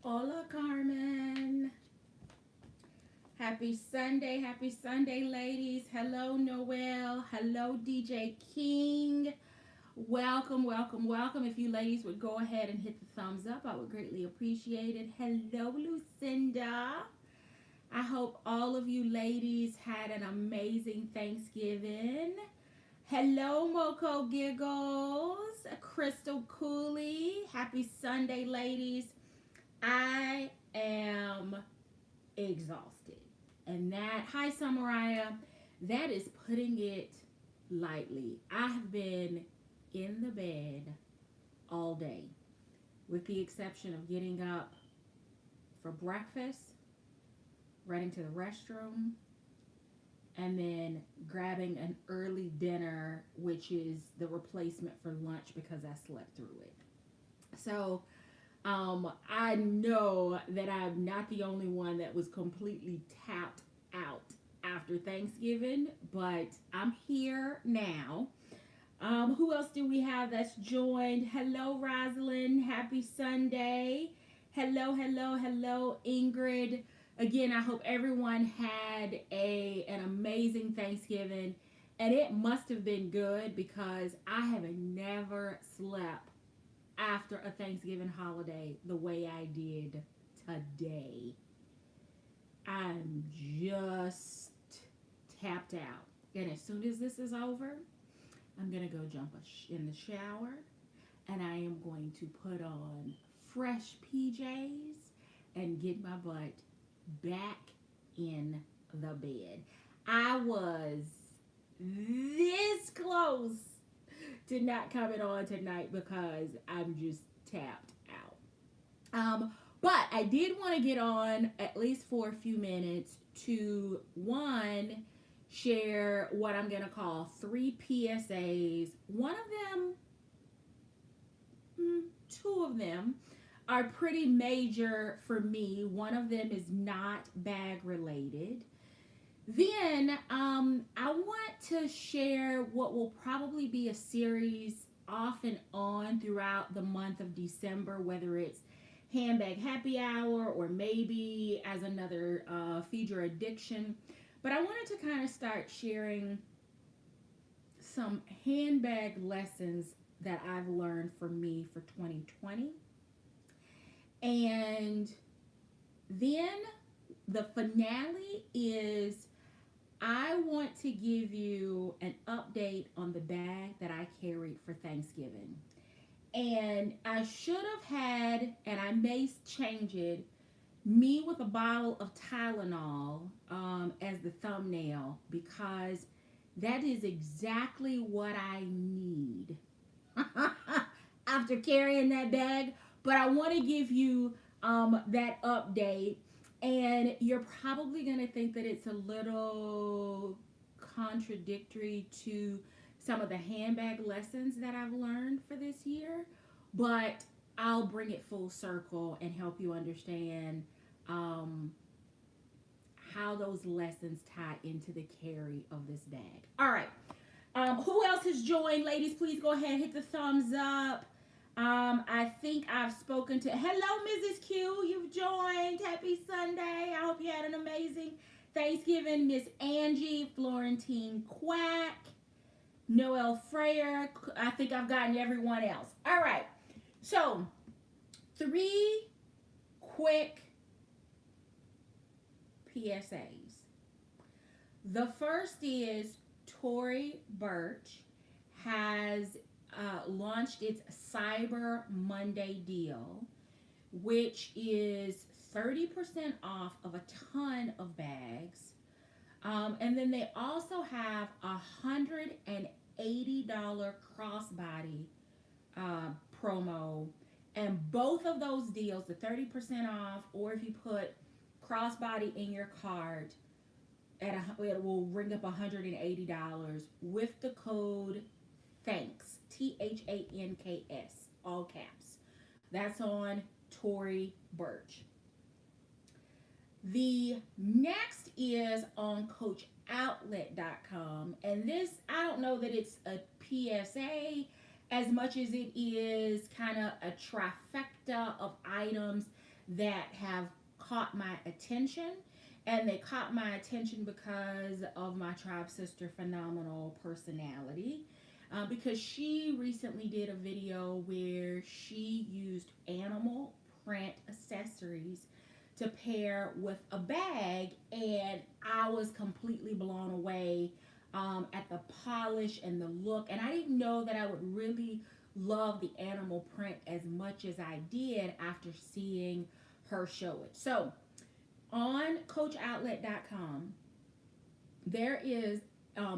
Hola, Carmen. Happy Sunday, ladies. Hello, Noel. Hello, DJ King. Welcome, welcome, welcome. If you ladies would go ahead and hit the thumbs up, I would greatly appreciate it. Hello, Lucinda. I hope all of you ladies had an amazing Thanksgiving. Hello, Moco Giggles. Crystal Cooley. Happy Sunday, ladies. I am exhausted. And that, hi Samaraya, that is putting it lightly. I have been in the bed all day, with the exception of getting up for breakfast, running to the restroom, and then grabbing an early dinner, which is the replacement for lunch because I slept through it. So, I know that I'm not the only one that was completely tapped out after Thanksgiving, but I'm here now. Who else do we have that's joined? Hello, Rosalind. Happy Sunday. Hello, hello, hello, Ingrid. Again, I hope everyone had an amazing Thanksgiving, and it must have been good because I have never slept after a Thanksgiving holiday the way I did today. I'm just tapped out. And as soon as this is over, I'm going to go jump in the shower and I am going to put on fresh PJs and get my butt back in the bed. I was this close to not coming on tonight because I'm just tapped out. But I did want to get on at least for a few minutes to one, share what I'm going to call 3 PSAs. One of them, two of them are pretty major for me. One of them is not bag related. Then I want to share what will probably be a series off and on throughout the month of December, whether it's Handbag Happy Hour or maybe as another Feed Your Addiction. But I wanted to kind of start sharing some handbag lessons that I've learned for me for 2020. And then the finale is I want to give you an update on the bag that I carried for Thanksgiving. And I should have had, and I may change it, me with a bottle of Tylenol as the thumbnail because that is exactly what I need after carrying that bag. But I want to give you that update. And you're probably going to think that it's a little contradictory to some of the handbag lessons that I've learned for this year, but I'll bring it full circle and help you understand how those lessons tie into the carry of this bag. All right. Who else has joined? Ladies, please go ahead and hit the thumbs up. I think I've spoken to, hello, Mrs. Q, you've joined. Happy Sunday. I hope you had an amazing Thanksgiving. Miss Angie, Florentine Quack, Noel Freyer. I think I've gotten everyone else. All right. So, 3 quick PSAs. The first is Tory Burch has launched its Cyber Monday deal, which is 30% off of a ton of bags. And then they also have $180 crossbody promo. And both of those deals, the 30% off, or if you put crossbody in your cart, it will ring up $180 with the code THANKS, THANKS, all caps. That's on Tory Burch. The next is on CoachOutlet.com, and this, I don't know that it's a PSA as much as it is kind of a trifecta of items that have caught my attention. And they caught my attention because of my tribe sister phenomenal personality. Because she recently did a video where she used animal print accessories to pair with a bag, and I was completely blown away at the polish and the look. And I didn't know that I would really love the animal print as much as I did after seeing her show it. So on coachoutlet.com, there is,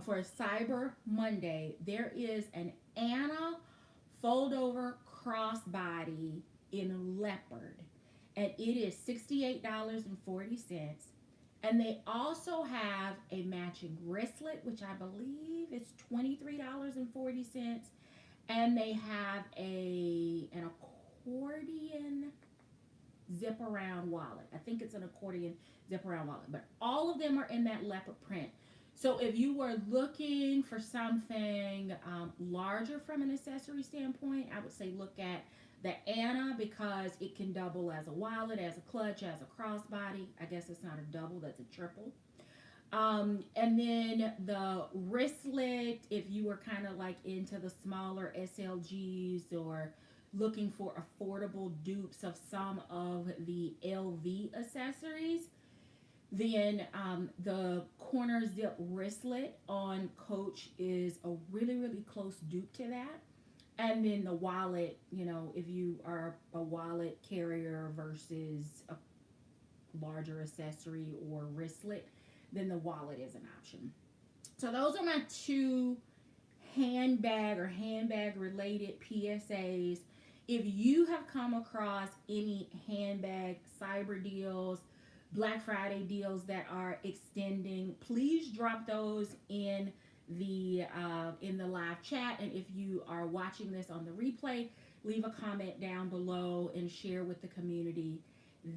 for Cyber Monday, there is an Anna fold over crossbody in leopard, and it is $68.40. And they also have a matching wristlet, which I believe is $23.40. And they have an accordion zip around wallet. I think it's an accordion zip around wallet, but all of them are in that leopard print. So if you were looking for something larger from an accessory standpoint, I would say look at the Anna, because it can double as a wallet, as a clutch, as a crossbody. I guess it's not a double, that's a triple. And then the wristlet, if you were kind of like into the smaller SLGs or looking for affordable dupes of some of the LV accessories, then the corner zip wristlet on Coach is a really, really close dupe to that. And then the wallet, if you are a wallet carrier versus a larger accessory or wristlet, then the wallet is an option. So those are my two handbag related PSAs. If you have come across any handbag cyber deals, Black Friday deals that are extending, please drop those in the live chat. And if you are watching this on the replay, leave a comment down below and share with the community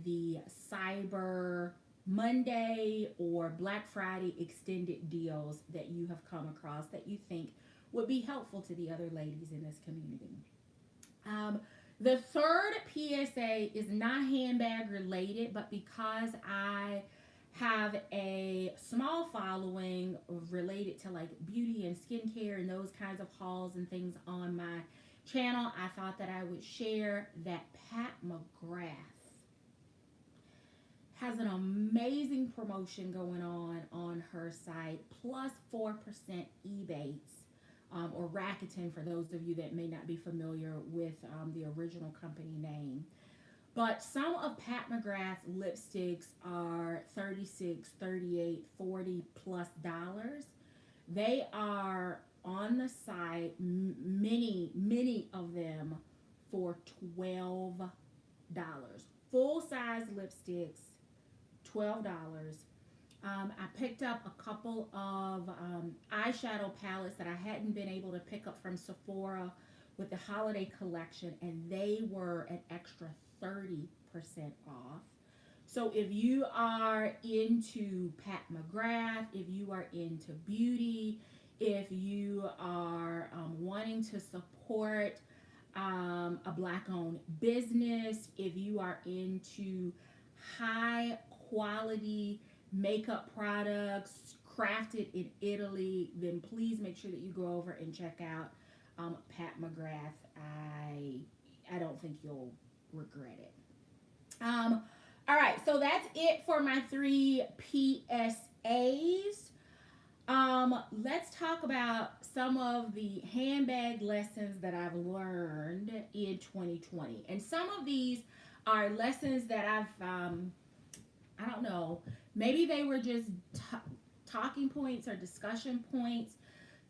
the Cyber Monday or Black Friday extended deals that you have come across that you think would be helpful to the other ladies in this community. The third PSA is not handbag related, but because I have a small following related to like beauty and skincare and those kinds of hauls and things on my channel, I thought that I would share that Pat McGrath has an amazing promotion going on her site, plus 4% eBates. Or Rakuten, for those of you that may not be familiar with the original company name. But some of Pat McGrath's lipsticks are $36, $38, $40 plus dollars. They are on the site, many of them for $12. Full size lipsticks, $12. I picked up a couple of eyeshadow palettes that I hadn't been able to pick up from Sephora with the holiday collection, and they were an extra 30% off. So if you are into Pat McGrath, if you are into beauty, if you are wanting to support a Black-owned business, if you are into high quality makeup products crafted in Italy, then please make sure that you go over and check out Pat McGrath. I don't think you'll regret it. All right, so that's it for my 3 PSAs. Let's talk about some of the handbag lessons that I've learned in 2020. And some of these are lessons that I've, I don't know, maybe they were just talking points or discussion points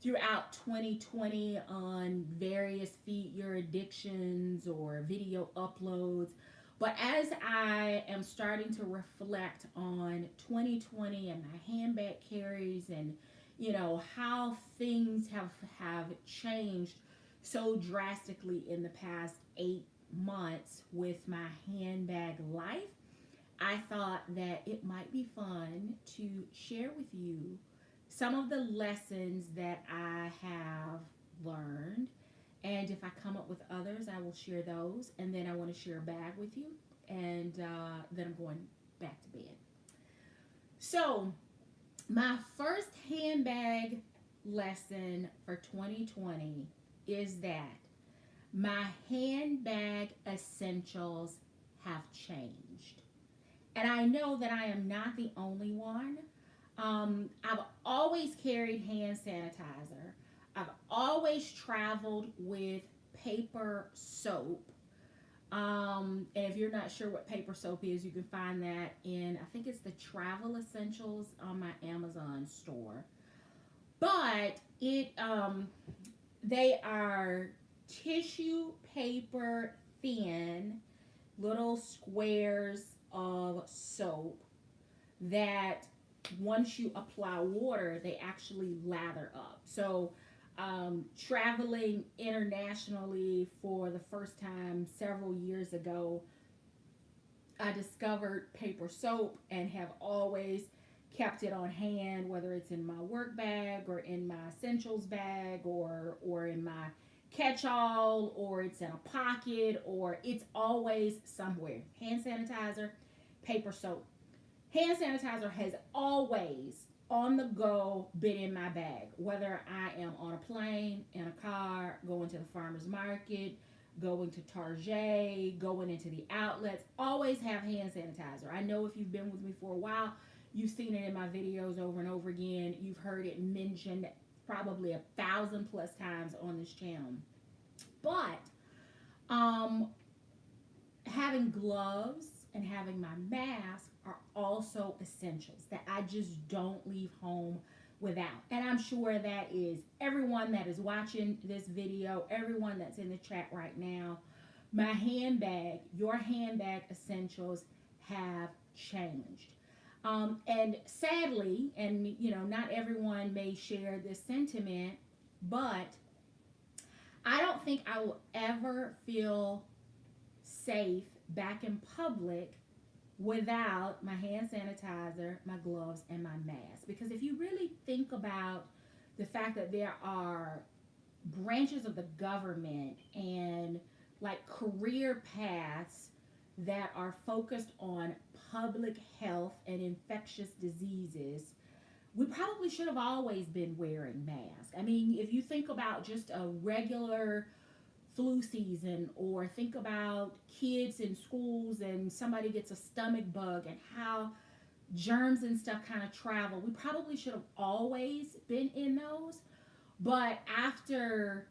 throughout 2020 on various Feed Your Addictions or video uploads. But as I am starting to reflect on 2020 and my handbag carries and, how things have changed so drastically in the past 8 months with my handbag life, I thought that it might be fun to share with you some of the lessons that I have learned. And if I come up with others, I will share those. And then I want to share a bag with you and then I'm going back to bed. So my first handbag lesson for 2020 is that my handbag essentials have changed. And I know that I am not the only one. I've always carried hand sanitizer. I've always traveled with paper soap. And if you're not sure what paper soap is, you can find that in, I think it's the Travel Essentials on my Amazon store. But they are tissue paper thin little squares of soap that once you apply water, they actually lather up. So traveling internationally for the first time several years ago, I discovered paper soap and have always kept it on hand, whether it's in my work bag or in my essentials bag or in my catch-all, or it's in a pocket, or it's always somewhere. Hand sanitizer, paper soap. Hand sanitizer has always on the go been in my bag, whether I am on a plane, in a car, going to the farmer's market, going to Target, going into the outlets. Always have hand sanitizer. I know if you've been with me for a while, you've seen it in my videos over and over again. You've heard it mentioned probably 1,000+ times on this channel. But having gloves and having my mask are also essentials that I just don't leave home without. And I'm sure that is everyone that is watching this video, everyone that's in the chat right now. My handbag, your handbag essentials have changed. And sadly, and not everyone may share this sentiment, but I don't think I will ever feel safe back in public without my hand sanitizer, my gloves, and my mask. Because if you really think about the fact that there are branches of the government and like career paths that are focused on public health and infectious diseases, we probably should have always been wearing masks. I mean, if you think about just a regular flu season, or think about kids in schools and somebody gets a stomach bug and how germs and stuff kind of travel, we probably should have always been in those. But after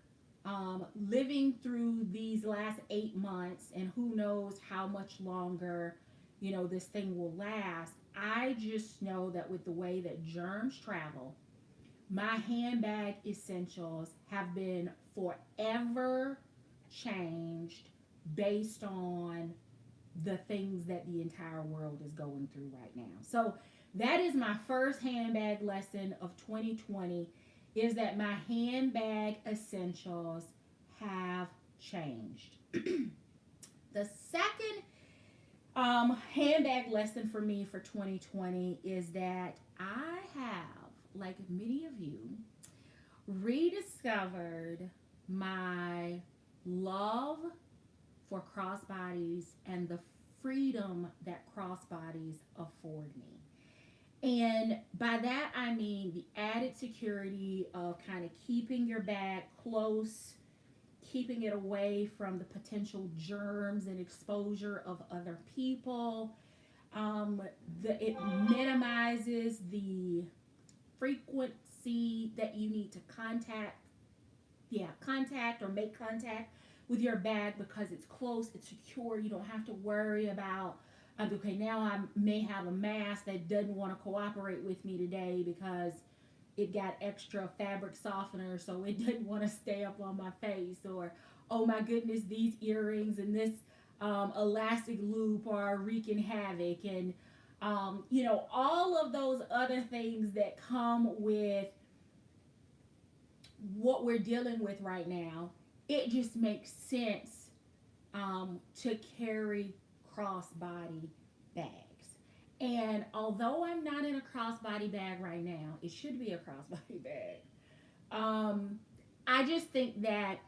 living through these last 8 months, and who knows how much longer this thing will last, I just know that with the way that germs travel, my handbag essentials have been forever changed based on the things that the entire world is going through right now. So that is my first handbag lesson of 2020, is that my handbag essentials have changed. The second handbag lesson for me for 2020 is that I have, like many of you, rediscovered my love for crossbodies and the freedom that crossbodies afford me. And by that I mean the added security of kind of keeping your bag close, keeping it away from the potential germs and exposure of other people. It minimizes the frequency that you need to contact or make contact with your bag, because it's close, it's secure. You don't have to worry about, okay, now I may have a mask that doesn't want to cooperate with me today because it got extra fabric softener, so it didn't want to stay up on my face. Or, oh my goodness, these earrings and this elastic loop are wreaking havoc. And, all of those other things that come with what we're dealing with right now. It just makes sense to carry crossbody bags. And although I'm not in a crossbody bag right now, it should be a crossbody bag. I just think that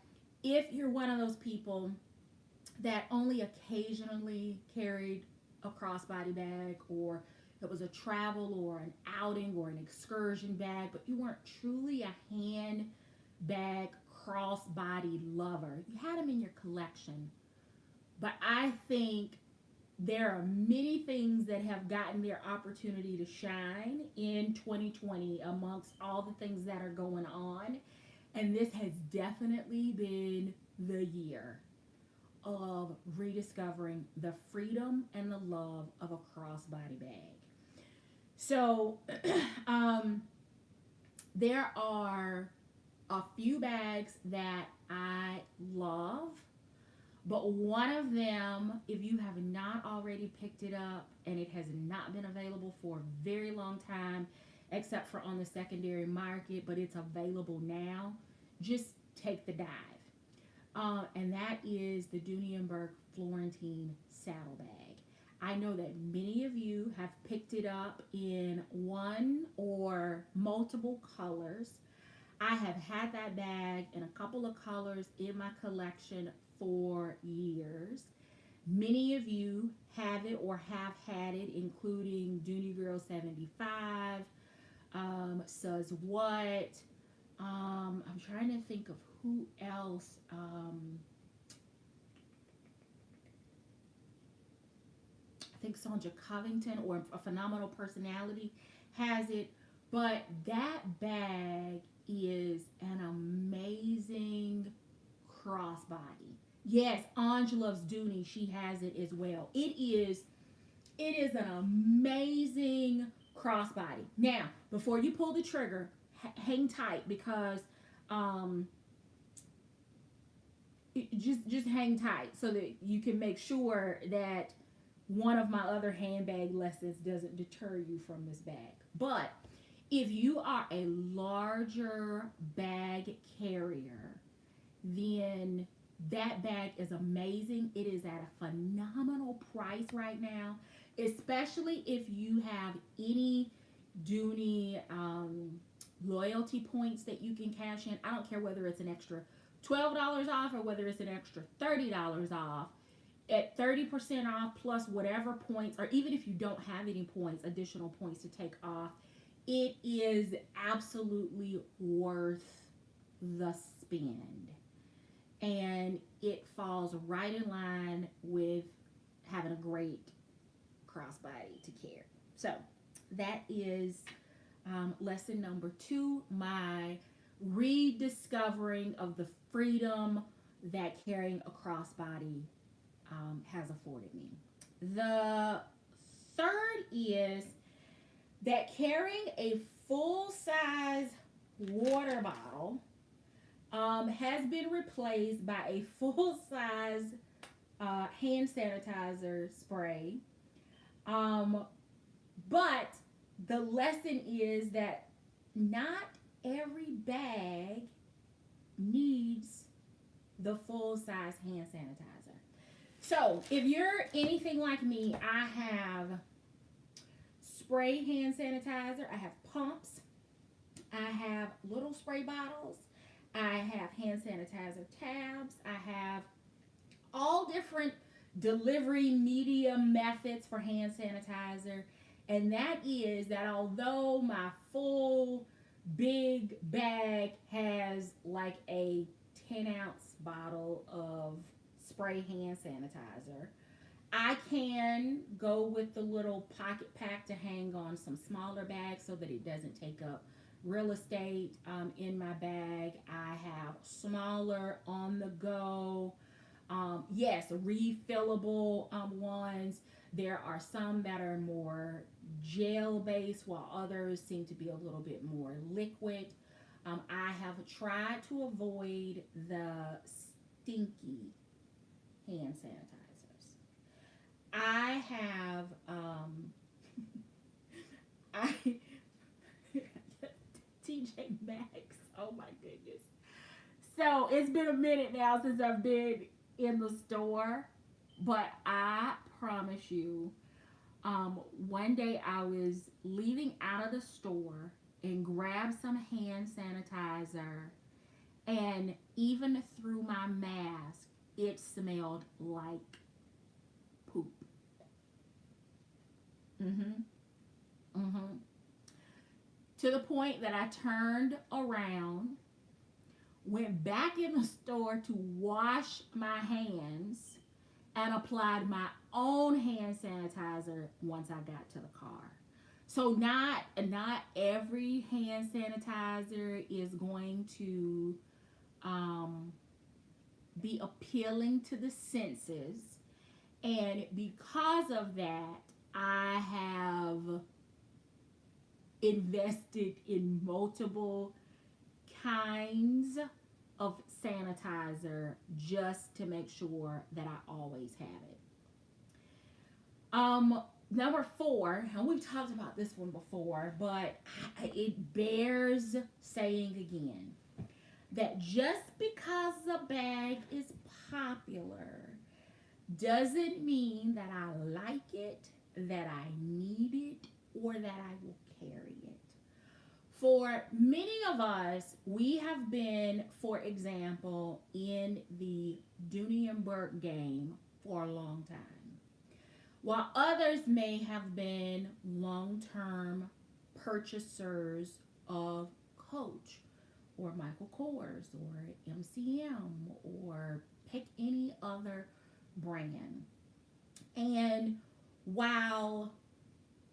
if you're one of those people that only occasionally carried a crossbody bag, or it was a travel or an outing or an excursion bag, but you weren't truly a handbag crossbody lover. You had them in your collection. But I think there are many things that have gotten their opportunity to shine in 2020 amongst all the things that are going on. And this has definitely been the year of rediscovering the freedom and the love of a crossbody bag. So, um, there are a few bags that I love, but one of them, if you have not already picked it up and it has not been available for a very long time, except for on the secondary market, but it's available now, just take the dive. And that is the Dooney and Bourke Florentine saddlebag. I know that many of you have picked it up in one or multiple colors. I have had that bag in a couple of colors in my collection for years. Many of you have it or have had it, including Dooney Girl 75, Says What. I'm trying to think of who else. I think Sonja Covington or a Phenomenal Personality has it. But that bag is an amazing crossbody. Yes, Angela's Dooney, she has it as well. It is an amazing crossbody. Now, before you pull the trigger, hang tight because um just hang tight so that you can make sure that one of my other handbag lessons doesn't deter you from this bag. But if you are a larger bag carrier, then that bag is amazing. It is at a phenomenal price right now, especially if you have any Dooney loyalty points that you can cash in. I don't care whether it's an extra $12 off or whether it's an extra $30 off. At 30% off plus whatever points, or even if you don't have any points, additional points to take off, it is absolutely worth the spend. And it falls right in line with having a great crossbody to carry. So that is lesson number 2, my rediscovering of the freedom that carrying a crossbody has afforded me. The third is that carrying a full-size water bottle has been replaced by a full-size hand sanitizer spray. But the lesson is that not every bag needs the full-size hand sanitizer. So if you're anything like me, I have spray hand sanitizer, I have pumps, I have little spray bottles, I have hand sanitizer tabs, I have all different delivery medium methods for hand sanitizer. And that is that although my full big bag has like a 10-ounce bottle of spray hand sanitizer, I can go with the little pocket pack to hang on some smaller bags so that it doesn't take up real estate in my bag. I have smaller on the go, yes, refillable ones. There are some that are more gel based, while others seem to be a little bit more liquid. I have tried to avoid the stinky hand sanitizers. I have I TJ Maxx. Oh my goodness. So it's been a minute now since I've been in the store, but I promise you, one day I was leaving out of the store and grabbed some hand sanitizer, and even through my mask, it smelled like poop. Mm-hmm. Mm-hmm. To the point that I turned around, went back in the store to wash my hands, and applied my own hand sanitizer once I got to the car. So not every hand sanitizer is going to um, be appealing to the senses, and because of that, I have invested in multiple kinds of sanitizer just to make sure that I always have it. Number four, and we've talked about this one before, but it bears saying again that just because a bag is popular doesn't mean that I like it, that I need it, or that I will carry it. For many of us, we have been, for example, in the Dooney and Bourke game for a long time, while others may have been long term purchasers of Coach or Michael Kors or MCM or pick any other brand. And while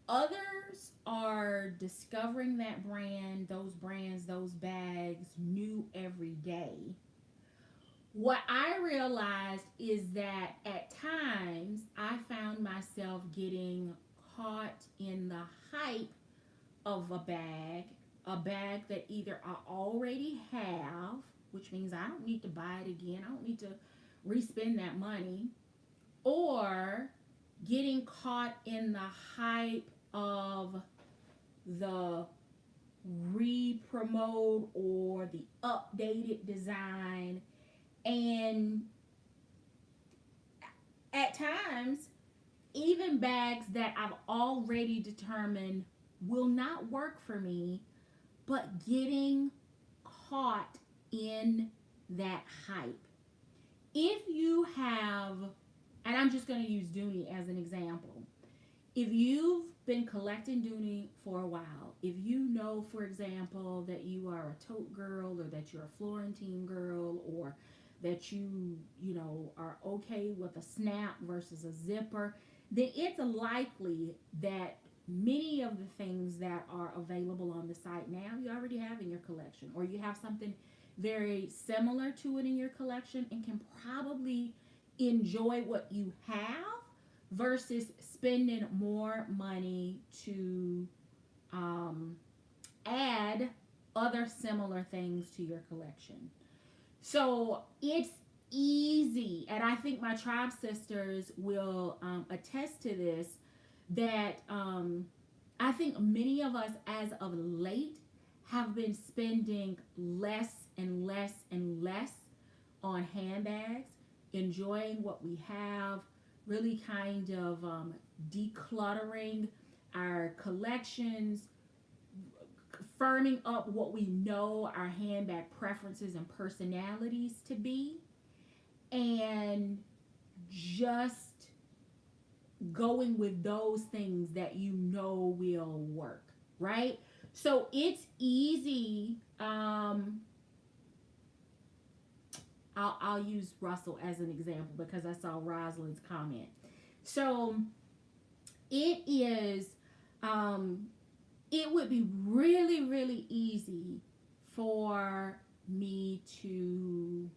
others are discovering that brand, those brands, those bags new every day, what I realized is that at times I found myself getting caught in the hype of a bag that either I already have, which means I don't need to buy it again, I don't need to respend that money, or getting caught in the hype of the re-promote or the updated design. And at times, even bags that I've already determined will not work for me, but getting caught in that hype. If you have, and I'm just going to use Dooney as an example, if you've been collecting Dooney for a while, if you know, for example, that you are a tote girl or that you're a Florentine girl or that are okay with a snap versus a zipper, then it's likely that many of the things that are available on the site now you already have in your collection, or you have something very similar to it in your collection and can probably enjoy what you have versus spending more money to add other similar things to your collection. So it's easy, and I think my tribe sisters will attest to this, that I think many of us as of late have been spending less and less and less on handbags, enjoying what we have, really kind of decluttering our collections, firming up what we know our handbag preferences and personalities to be, and just going with those things that you know will work, right? So it's easy. I'll use Russell as an example because I saw Rosalind's comment. So it is, it would be really, really easy for me to,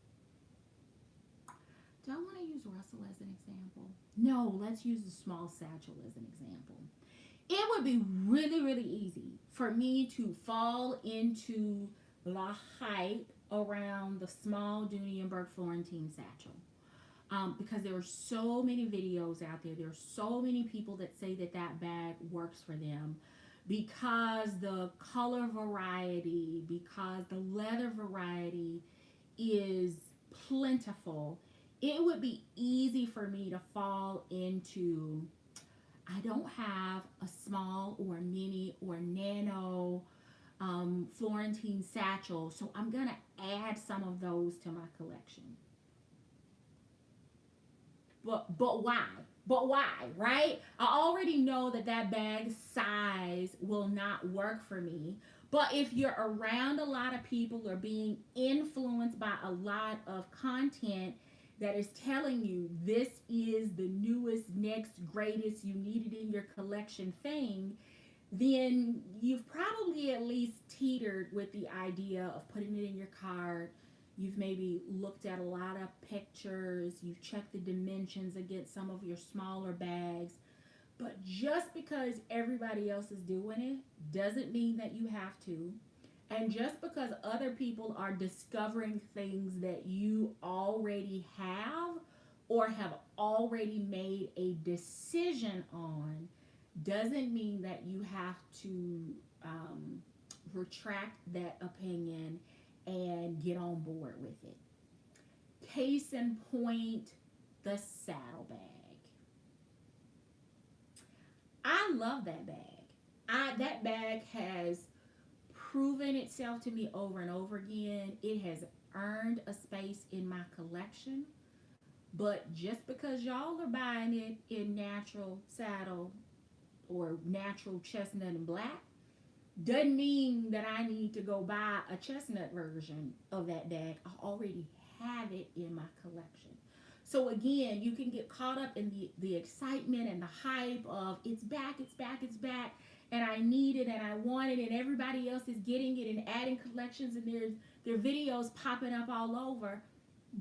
do I want to use Russell as an example? No, let's use the small satchel as an example. It would be really, really easy for me to fall into the hype around the small Dooney and Bourke Florentine satchel. Because there are so many videos out there. There are so many people that say that that bag works for them because the color variety, because the leather variety is plentiful. It would be easy for me to fall into, I don't have a small or mini or nano Florentine satchel, so I'm going to add some of those to my collection. but why? But why, right? I already know that that bag size will not work for me. But if you're around a lot of people or being influenced by a lot of content that is telling you this is the newest, next, greatest, you need it in your collection thing, then you've probably at least teetered with the idea of putting it in your cart. You've maybe looked at a lot of pictures, you've checked the dimensions against some of your smaller bags. But just because everybody else is doing it doesn't mean that you have to. And just because other people are discovering things that you already have or have already made a decision on doesn't mean that you have to retract that opinion and get on board with it. Case in point, the saddlebag. I love that bag. That bag has proven itself to me over and over again. It has earned a space in my collection. But just because y'all are buying it in natural saddle or natural chestnut and black doesn't mean that I need to go buy a chestnut version of that bag. I already have it in my collection. So again, you can get caught up in the excitement and the hype of it's back, it's back, it's back, and I need it and I want it, and everybody else is getting it and adding collections, and there are videos popping up all over.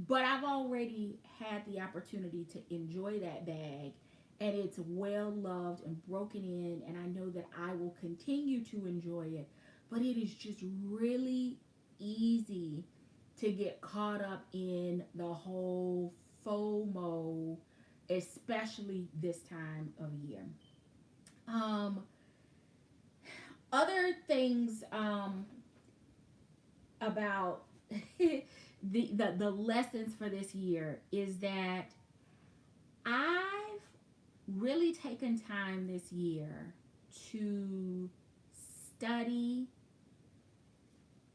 But I've already had the opportunity to enjoy that bag, and it's well loved and broken in, and I know that I will continue to enjoy it. But it is just really easy to get caught up in the whole FOMO, especially this time of year. Other things about the lessons for this year is that I've really taken time this year to study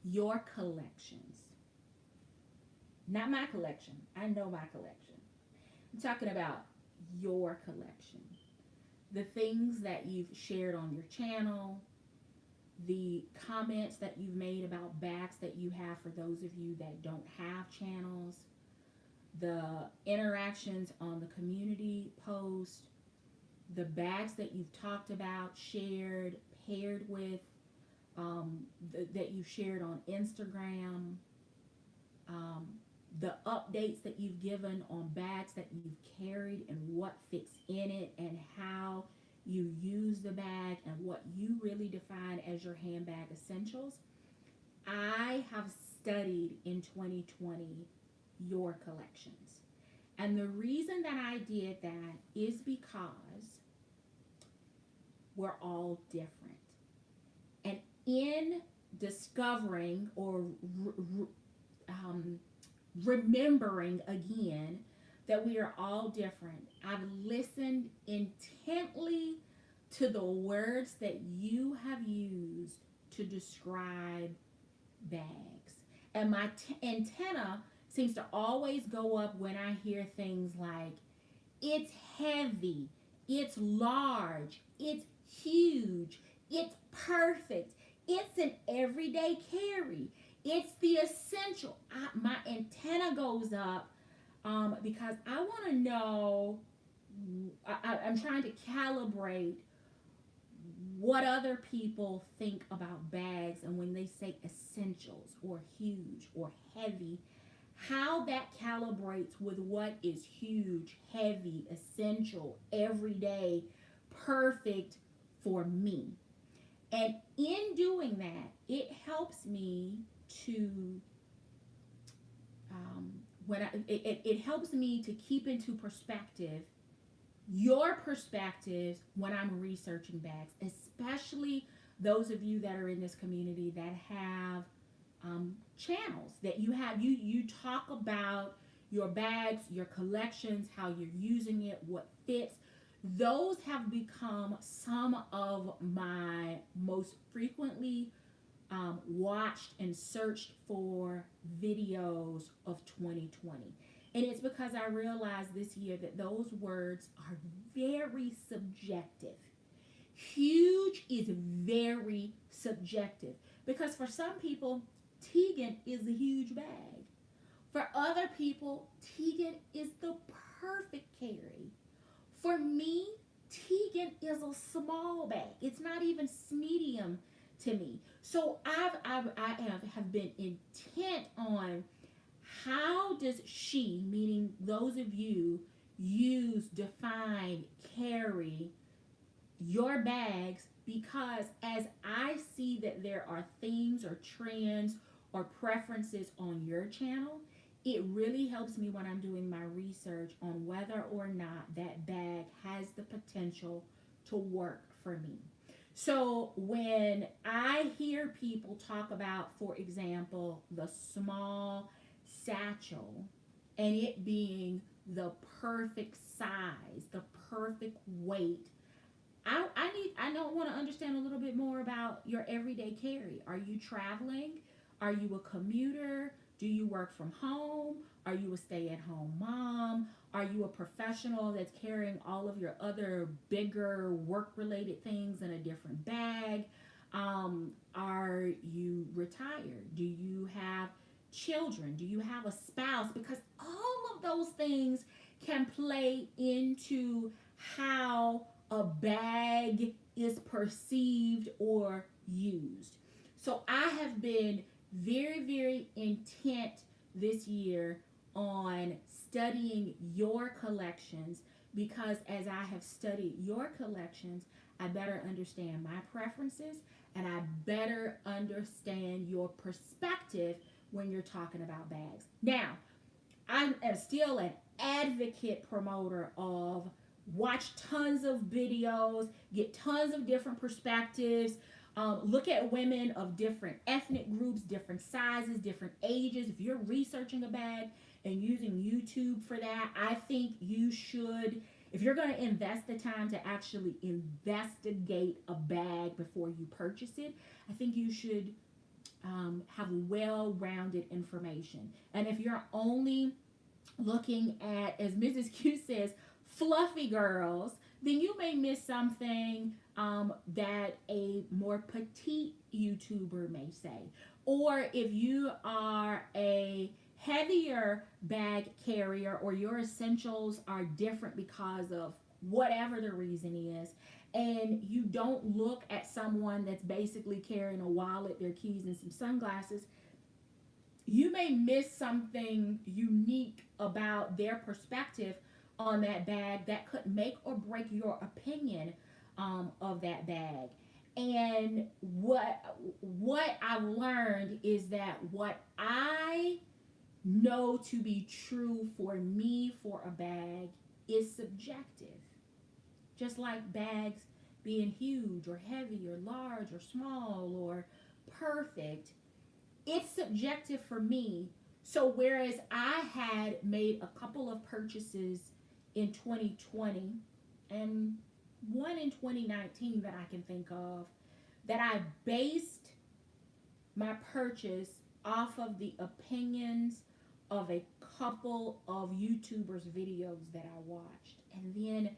your collections. Not my collection. I know my collection. I'm talking about your collection. The things that you've shared on your channel, the comments that you've made about bags that you have for those of you that don't have channels, the interactions on the community post, the bags that you've talked about, shared, paired with, that you shared on Instagram, the updates that you've given on bags that you've carried and what fits in it and how you use the bag and what you really define as your handbag essentials. I have studied in 2020 your collections. And the reason that I did that is because we're all different. And in discovering or remembering again that we are all different, I've listened intently to the words that you have used to describe bags. And my antenna seems to always go up when I hear things like, it's heavy, it's large, it's huge, it's perfect, it's an everyday carry, it's the essential. My antenna goes up because I want to know, I'm trying to calibrate what other people think about bags, and when they say essentials or huge or heavy, how that calibrates with what is huge, heavy, essential, everyday, perfect for me. And in doing that, it helps me to it helps me to keep into perspective your perspectives when I'm researching bags, especially those of you that are in this community that have channels that you talk about your bags, your collections, how you're using it, what fits. Those have become some of my most frequently watched and searched for videos of 2020. And it's because I realized this year that those words are very subjective. Huge is very subjective because for some people, Tegan is a huge bag. For other people, Tegan is the perfect carry. For me, Tegan is a small bag. It's not even medium to me. So I have been intent on how does she, meaning those of you, use, define, carry your bags, because as I see that there are themes or trends or preferences on your channel, it really helps me when I'm doing my research on whether or not that bag has the potential to work for me. So when I hear people talk about, for example, the small satchel and it being the perfect size, the perfect weight, I don't want to understand a little bit more about your everyday carry. Are you traveling? Are you a commuter? Do you work from home? Are you a stay-at-home mom? Are you a professional that's carrying all of your other bigger work-related things in a different bag? Are you retired? Do you have children? Do you have a spouse? Because all of those things can play into how a bag is perceived or used. So I have been very, very intent this year on studying your collections, because as I have studied your collections, I better understand my preferences and I better understand your perspective when you're talking about bags. Now, I'm still an advocate promoter of watch tons of videos, get tons of different perspectives, look at women of different ethnic groups, different sizes, different ages. If you're researching a bag and using YouTube for that, I think you should, if you're going to invest the time to actually investigate a bag before you purchase it, I think you should have well-rounded information. And if you're only looking at, as Mrs. Q says, fluffy girls, then you may miss something that a more petite YouTuber may say. Or if you are a heavier bag carrier or your essentials are different because of whatever the reason is, and you don't look at someone that's basically carrying a wallet, their keys, and some sunglasses, you may miss something unique about their perspective on that bag that could make or break your opinion of that bag. And what I've learned is that what I know to be true for me for a bag is subjective. Just like bags being huge or heavy or large or small or perfect, it's subjective for me. So whereas I had made a couple of purchases in 2020 and one in 2019 that I can think of, that I based my purchase off of the opinions of a couple of YouTubers' videos that I watched. And then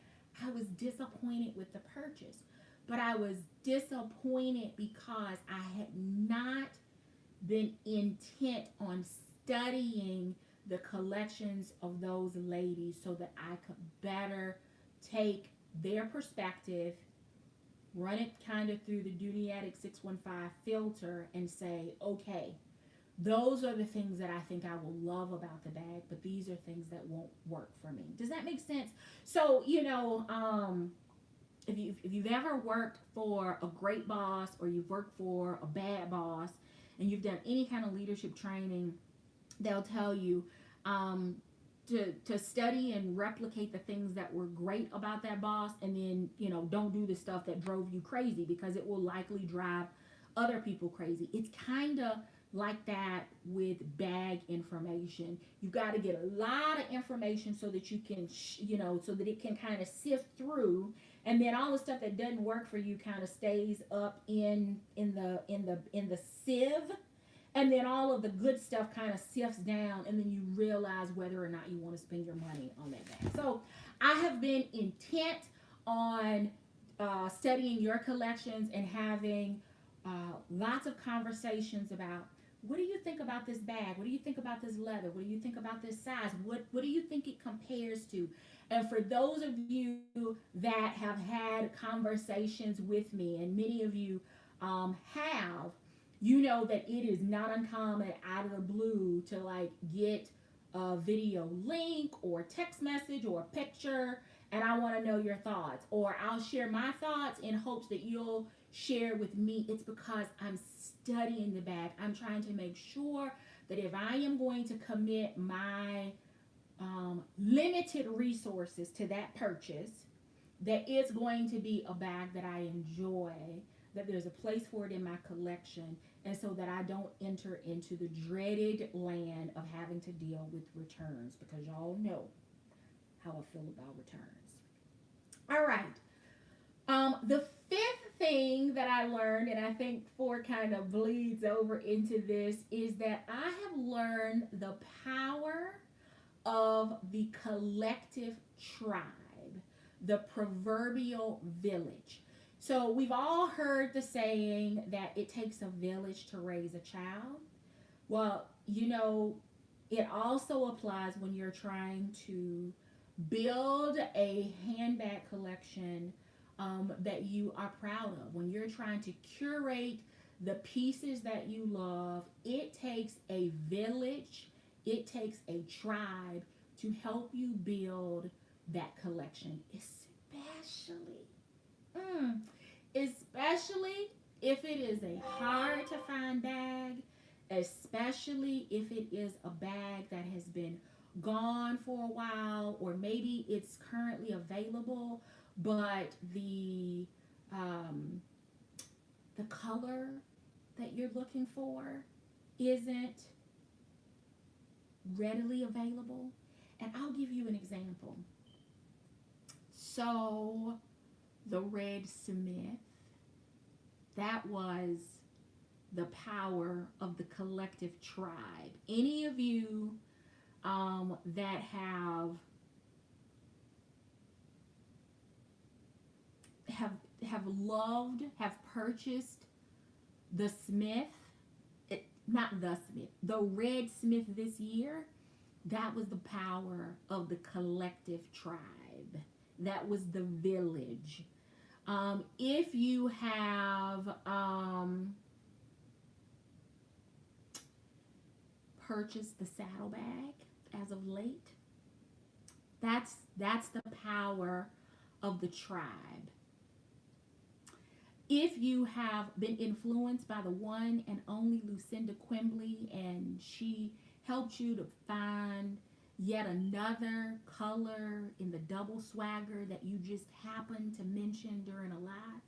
I was disappointed with the purchase. But I was disappointed because I had not been intent on studying the collections of those ladies so that I could better take their perspective, run it kind of through the Dooney Addict 615 filter and say, okay, those are the things that I think I will love about the bag, but these are things that won't work for me. Does that make sense? So, if you've ever worked for a great boss or you've worked for a bad boss and you've done any kind of leadership training, they'll tell you to study and replicate the things that were great about that boss, and then, don't do the stuff that drove you crazy, because it will likely drive other people crazy. It's kind of like that with bag information. You've got to get a lot of information so that you can, so that it can kind of sift through, and then all the stuff that doesn't work for you kind of stays up in the sieve. And then all of the good stuff kind of sifts down, and then you realize whether or not you want to spend your money on that bag. So I have been intent on studying your collections and having lots of conversations about, what do you think about this bag? What do you think about this leather? What do you think about this size? What do you think it compares to? And for those of you that have had conversations with me, and many of you have, you know that it is not uncommon out of the blue to like get a video link or text message or a picture, and I want to know your thoughts, or I'll share my thoughts in hopes that you'll share with me. It's because I'm studying the bag. I'm trying to make sure that if I am going to commit my limited resources to that purchase, that it's going to be a bag that I enjoy, that there's a place for it in my collection, and so that I don't enter into the dreaded land of having to deal with returns, because y'all know how I feel about returns. All right. The fifth thing that I learned, and I think 4 kind of bleeds over into this, is that I have learned the power of the collective tribe, the proverbial village. So we've all heard the saying that it takes a village to raise a child. Well, you know, it also applies when you're trying to build a handbag collection that you are proud of. When you're trying to curate the pieces that you love, it takes a village, it takes a tribe to help you build that collection, especially if it is a hard to find bag, especially if it is a bag that has been gone for a while, or maybe it's currently available, but the color that you're looking for isn't readily available. And I'll give you an example. So the Red Smith, that was the power of the collective tribe. Any of you that have loved, have purchased the Smith, not the Smith, the Red Smith this year, that was the power of the collective tribe. That was the village. If you have purchased the saddlebag as of late, that's the power of the tribe. If you have been influenced by the one and only Lucinda Quimbley, and she helped you to find yet another color in the double swagger that you just happened to mention during a live,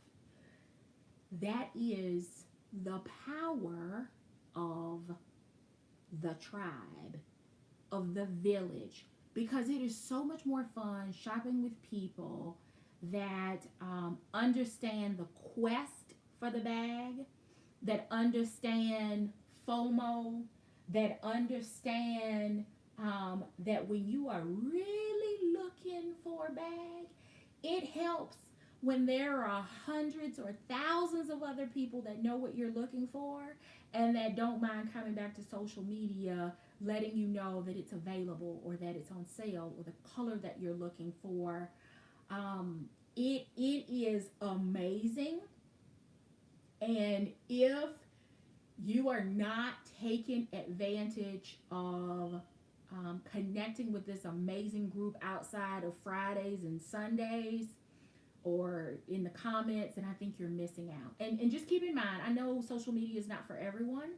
that is the power of the tribe, of the village, because it is so much more fun shopping with people that understand the quest for the bag, that understand FOMO, that understand that when you are really looking for a bag, it helps when there are hundreds or thousands of other people that know what you're looking for and that don't mind coming back to social media, letting you know that it's available or that it's on sale or the color that you're looking for. It is amazing. And if you are not taking advantage of connecting with this amazing group outside of Fridays and Sundays or in the comments, and I think you're missing out. And just keep in mind, I know social media is not for everyone,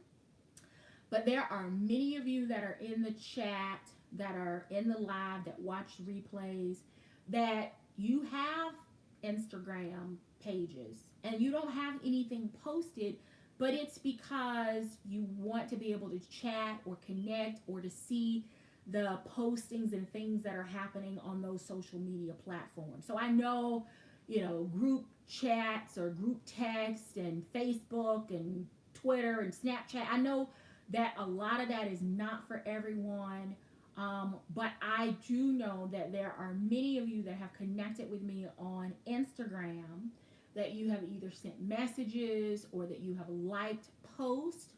but there are many of you that are in the chat, that are in the live, that watch replays, that you have Instagram pages and you don't have anything posted, but it's because you want to be able to chat or connect or to see the postings and things that are happening on those social media platforms. So I know, group chats or group text and Facebook and Twitter and Snapchat, I know that a lot of that is not for everyone. But I do know that there are many of you that have connected with me on Instagram, that you have either sent messages or that you have liked posts,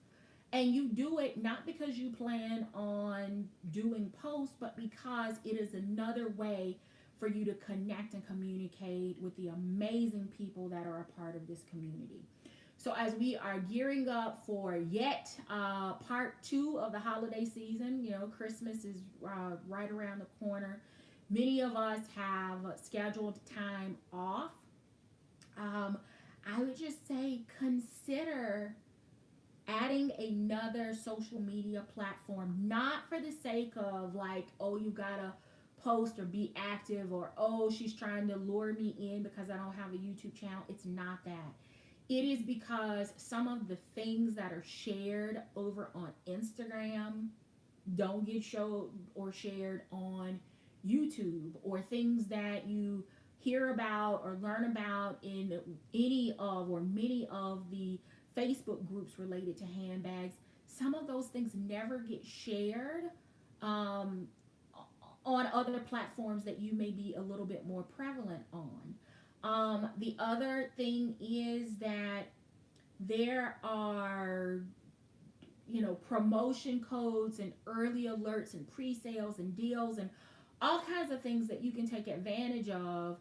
and you do it not because you plan on doing posts, but because it is another way for you to connect and communicate with the amazing people that are a part of this community. So as we are gearing up for yet part 2 of the holiday season, Christmas is right around the corner. Many of us have scheduled time off. I would just say consider adding another social media platform, not for the sake of like, oh, you gotta post or be active, or oh, she's trying to lure me in because I don't have a YouTube channel. It's not that. It is because some of the things that are shared over on Instagram don't get showed or shared on YouTube, or things that you hear about or learn about in any of or many of the Facebook groups related to handbags. Some of those things never get shared on other platforms that you may be a little bit more prevalent on. The other thing is that there are, promotion codes and early alerts and pre-sales and deals and all kinds of things that you can take advantage of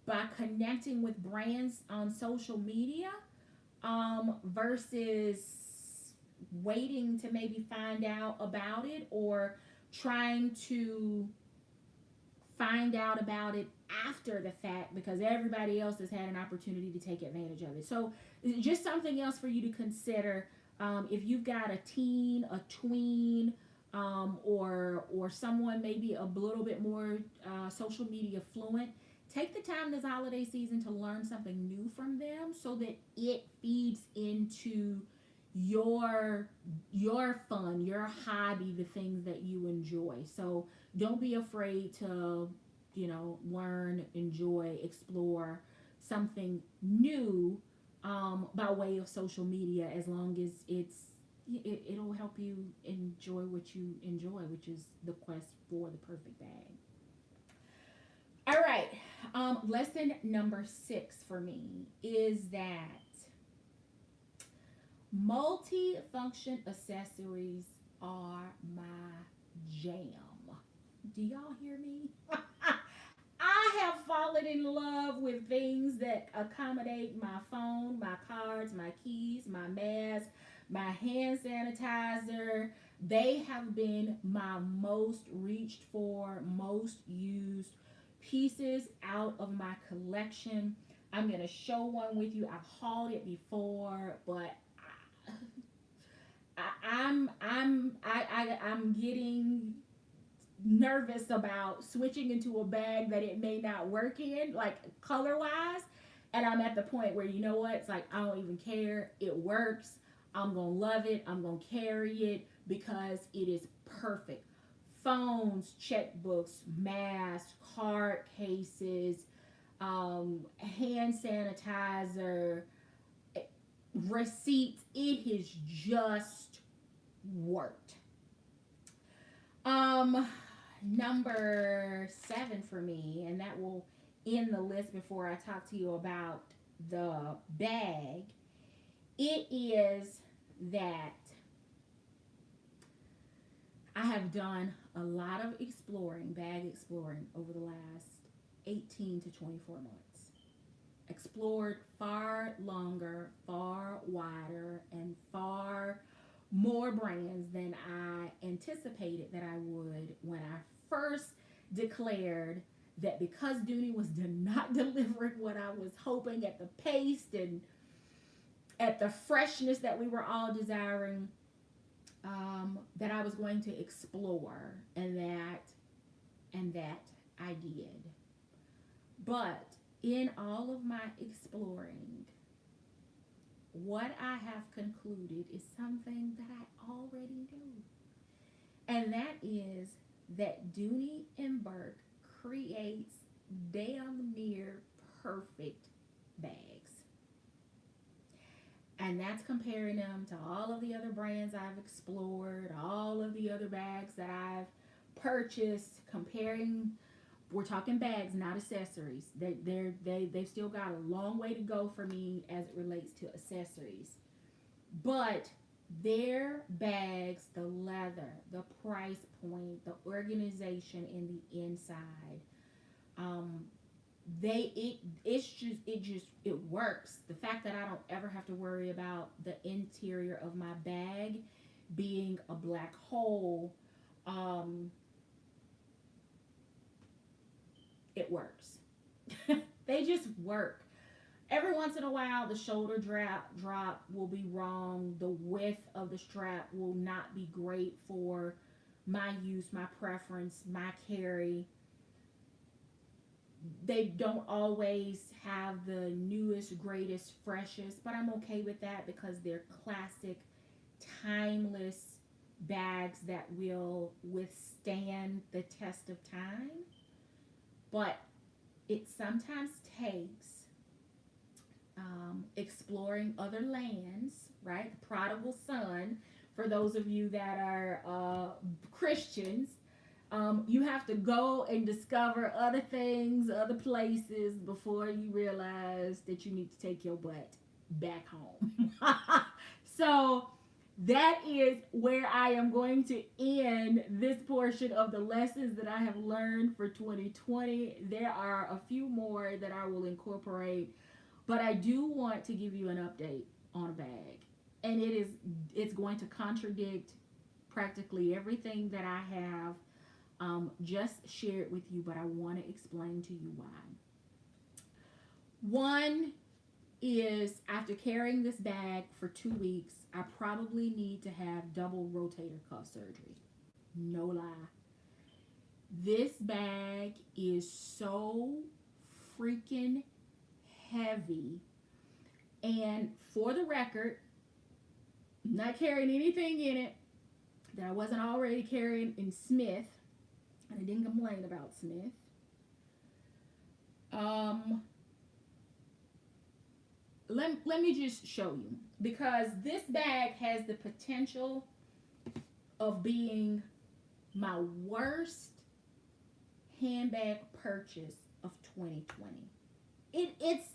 by connecting with brands on social media, versus waiting to maybe find out about it, or trying to find out about it after the fact because everybody else has had an opportunity to take advantage of it. So just something else for you to consider. If you've got a teen, a tween, or someone maybe a little bit more social media fluent, take the time this holiday season to learn something new from them so that it feeds into your fun, your hobby, the things that you enjoy. So don't be afraid to, learn, enjoy, explore something new by way of social media, as long as it'll help you enjoy what you enjoy, which is the quest for the perfect bag. All right. Lesson number 6 for me is that multi-function accessories are my jam. Do y'all hear me? I have fallen in love with things that accommodate my phone, my cards, my keys, my mask, my hand sanitizer. They have been my most reached for, most used pieces out of my collection. I'm going to show one with you. I've hauled it before, but I'm getting nervous about switching into a bag that it may not work in, like color wise. And I'm at the point where, you know what? It's like, I don't even care. It works. I'm going to love it. I'm going to carry it because it is perfect. Phones, checkbooks, masks, card cases, hand sanitizer, receipts. It has just worked. Number 7 for me, and that will end the list before I talk to you about the bag. It is that I have done a lot of bag exploring over the last 18 to 24 months. Explored far longer, far wider, and far more brands than I anticipated that I would when I first declared that because Dooney was not delivering what I was hoping at the pace and at the freshness that we were all desiring, that I was going to explore, and that I did. But in all of my exploring, what I have concluded is something that I already knew. And that is that Dooney and Bourke creates damn near perfect bags. And that's comparing them to all of the other brands I've explored, all of the other bags that I've purchased, comparing. We're talking bags, not accessories. They've still got a long way to go for me as it relates to accessories. But their bags, the leather, the price point, the organization in the inside, um, it works. The fact that I don't ever have to worry about the interior of my bag being a black hole, um, it works. They just work. Every once in a while, the shoulder drop will be wrong. The width of the strap will not be great for my use, my preference, my carry. They don't always have the newest, greatest, freshest, but I'm okay with that because they're classic, timeless bags that will withstand the test of time. But it sometimes takes exploring other lands, right? The prodigal son, for those of you that are Christians, you have to go and discover other things, other places before you realize that you need to take your butt back home. So that is where I am going to end this portion of the lessons that I have learned for 2020. There are a few more that I will incorporate, but I do want to give you an update on a bag. And it's going to contradict practically everything that I have just shared with you, but I want to explain to you why. One is, after carrying this bag for 2 weeks, I probably need to have double rotator cuff surgery. No lie. This bag is so freaking heavy. And for the record, I'm not carrying anything in it that I wasn't already carrying in Smith. And I didn't complain about Smith. Let me just show you, because this bag has the potential of being my worst handbag purchase of 2020. It's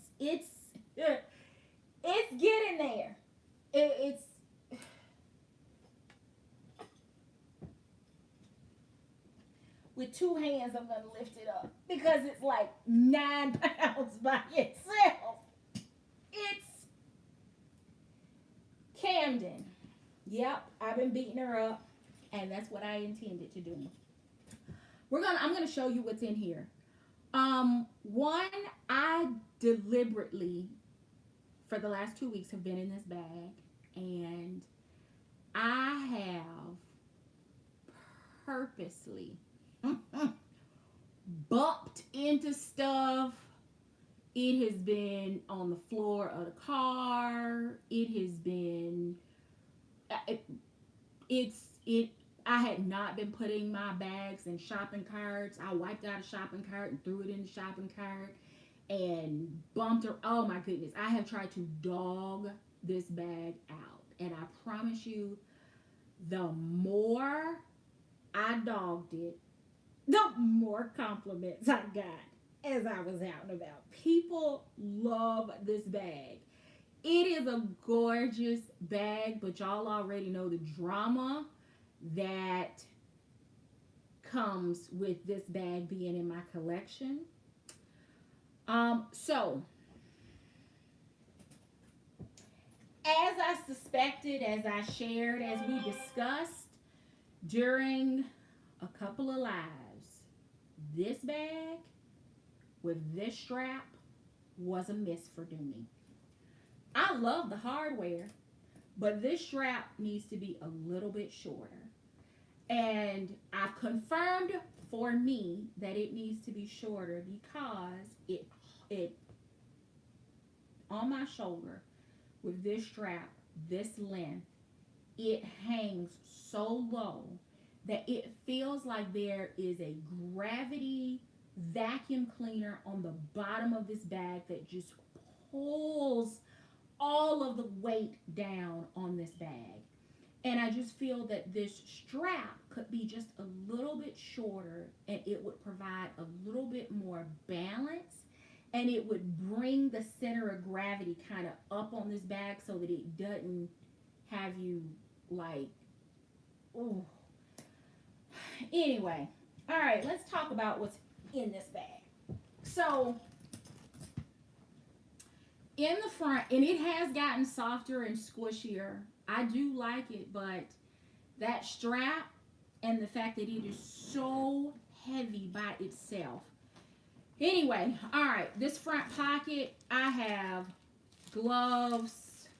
getting there. It's with two hands I'm gonna lift it up because it's like 9 pounds by itself. It's Camden. Yep, I've been beating her up, and that's what I intended to do. I'm gonna show you what's in here. One, I deliberately, for the last 2 weeks, have been in this bag, and I have purposely bumped into stuff. It has been on the floor of the car. It has been, I had not been putting my bags in shopping carts. I wiped out a shopping cart and threw it in the shopping cart and bumped her. Oh my goodness. I have tried to dog this bag out. And I promise you, the more I dogged it, the more compliments I got as I was out and about. People love this bag. It is a gorgeous bag, but y'all already know the drama that comes with this bag being in my collection. So as I suspected, as I shared, as we discussed during a couple of lives, this bag with this strap was a miss for Dooney. I love the hardware, but this strap needs to be a little bit shorter. And I've confirmed for me that it needs to be shorter because it on my shoulder with this strap, this length, it hangs so low that it feels like there is a gravity vacuum cleaner on the bottom of this bag that just pulls all of the weight down on this bag. And I just feel that this strap could be just a little bit shorter, and it would provide a little bit more balance, and it would bring the center of gravity kind of up on this bag so that it doesn't have you like, oh. Anyway, all right, let's talk about what's in this bag. So in the front, and it has gotten softer and squishier. I do like it, but that strap and the fact that it is so heavy by itself. Anyway, all right, this front pocket, I have gloves,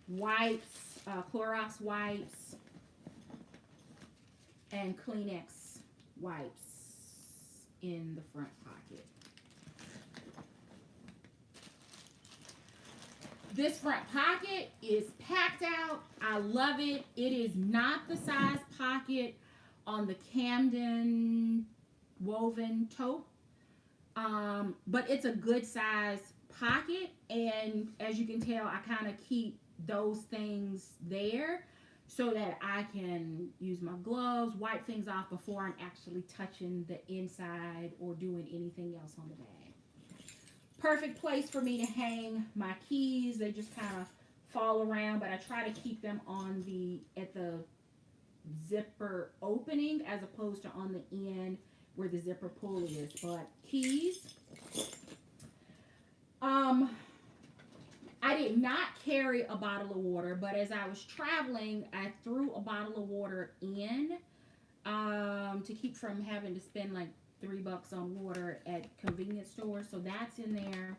wipes, Clorox wipes, and Kleenex wipes in the front pocket. This front pocket is packed out. I love it. It is not the size pocket on the Camden woven tote, but it's a good size pocket, and as you can tell, I kind of keep those things there so that I can use my gloves, wipe things off before I'm actually touching the inside or doing anything else on the bag. Perfect place for me to hang my keys. They just kind of fall around, but I try to keep them on at the zipper opening as opposed to on the end where the zipper pull is. But keys. I did not carry a bottle of water, but as I was traveling, I threw a bottle of water in to keep from having to spend like $3 on water at convenience stores. So that's in there.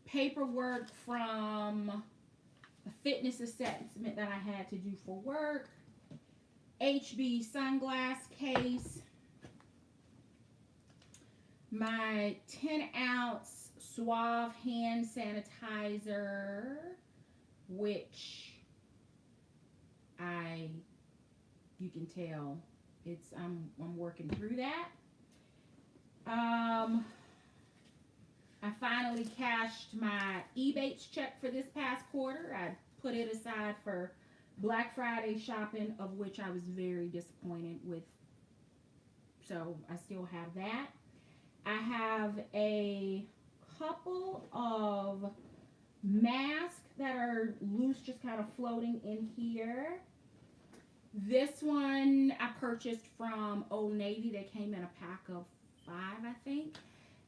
Paperwork from a fitness assessment that I had to do for work. HB sunglass case. My 10-ounce Suave hand sanitizer, which you can tell I'm working through that. I finally cashed my eBates check for this past quarter. I put it aside for Black Friday shopping, of which I was very disappointed with. So I still have that. I have a couple of masks that are loose, just kind of floating in here. This one I purchased from Old Navy. They came in a pack of 5, I think.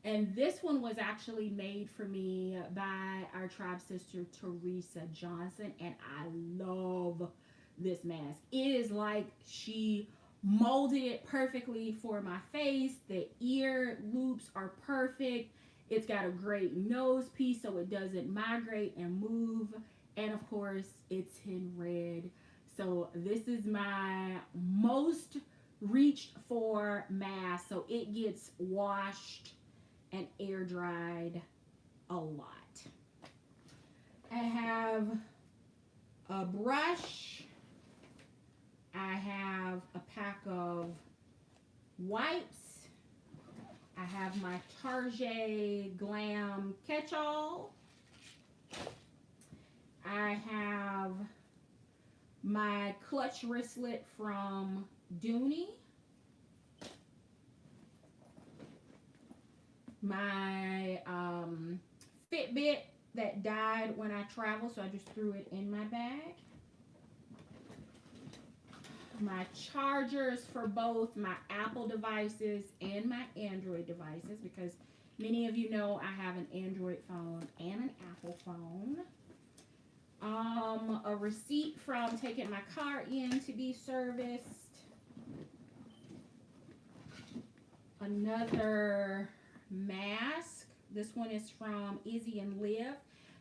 And this one was actually made for me by our tribe sister, Teresa Johnson. And I love this mask. It is like she molded it perfectly for my face. The ear loops are perfect. It's got a great nose piece so it doesn't migrate and move. And of course, it's in red. So this is my most reached for mask. So it gets washed and air dried a lot. I have a brush. I have a pack of wipes. I have my Target Glam catch-all. I have my clutch wristlet from Dooney. My Fitbit that died when I traveled, so I just threw it in my bag. My chargers for both my Apple devices and my Android devices, because many of you know I have an Android phone and an Apple phone. A receipt from taking my car in to be serviced. Another mask. This one is from Izzy and Liv.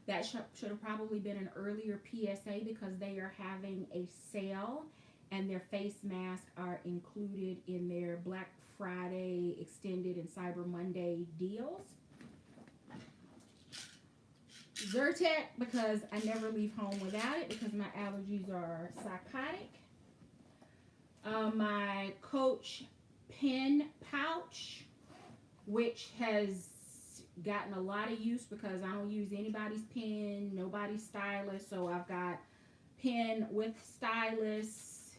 That should have probably been an earlier PSA because they are having a sale and their face masks are included in their Black Friday extended and Cyber Monday deals. Zyrtec, because I never leave home without it because my allergies are psychotic. My Coach pen pouch, which has gotten a lot of use because I don't use anybody's pen, nobody's stylus. So I've got pen with stylus.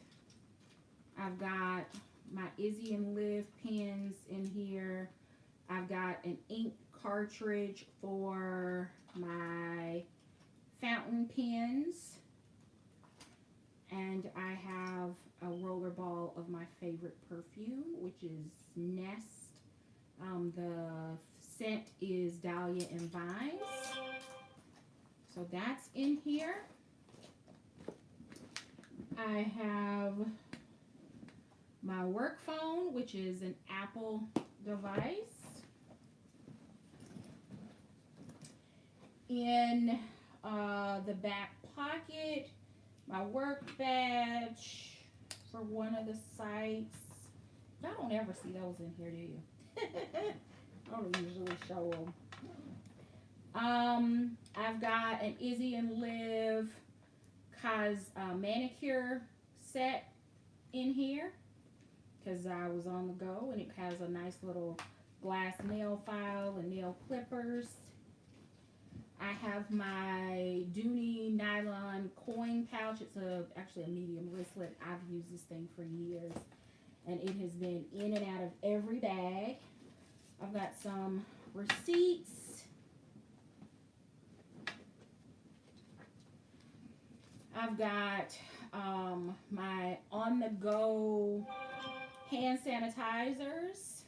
I've got my Izzy and Liv pens in here. I've got an ink cartridge for my fountain pens. And I have a roller ball of my favorite perfume, which is Nest. The scent is Dahlia and Vines. So that's in here. I have my work phone, which is an Apple device. In the back pocket, my work badge for one of the sites. Y'all don't ever see those in here, do you? I don't usually show them. I've got an Izzy and Liv manicure set in here because I was on the go, and it has a nice little glass nail file and nail clippers. I have my Dooney nylon coin pouch. It's actually a medium wristlet. I've used this thing for years, and it has been in and out of every bag. I've got some receipts. I've got my on-the-go hand sanitizers.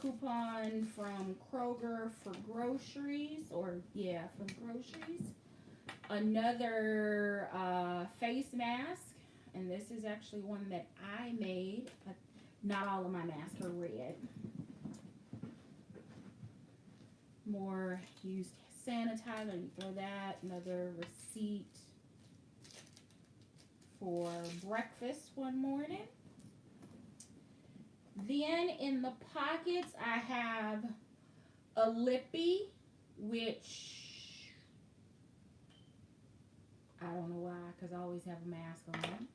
Coupon from Kroger for groceries, from groceries. Another face mask, and this is actually one that I made. Not all of my masks are red. More used sanitizer, you throw that. Another receipt for breakfast one morning. Then in the pockets, I have a lippy, which I don't know why, because I always have a mask on.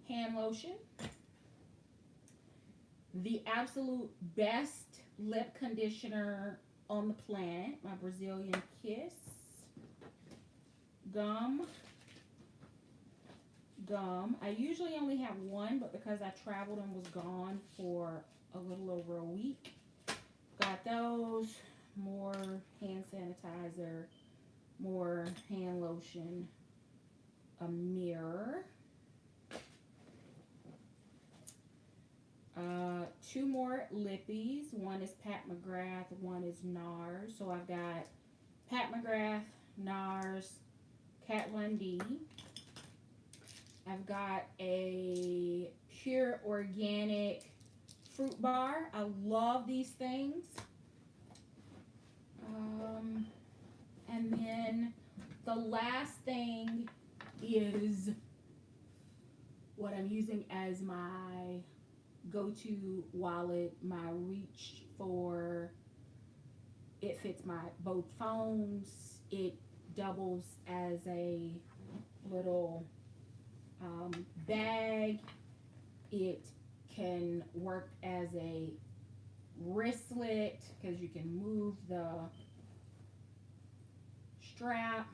Hand lotion. The absolute best lip conditioner on the planet, my Brazilian Kiss. Gum. I usually only have one, but because I traveled and was gone for a little over a week, got those. More hand sanitizer, more hand lotion, a mirror, 2 more lippies. One is Pat McGrath, one is NARS. So I've got Pat McGrath, NARS, Kat Von D. I've got a pure organic fruit bar. I love these things. And then the last thing is what I'm using as my go-to wallet, my reach for, it fits my both phones. It doubles as a little bag. It can work as a wristlet because you can move the strap,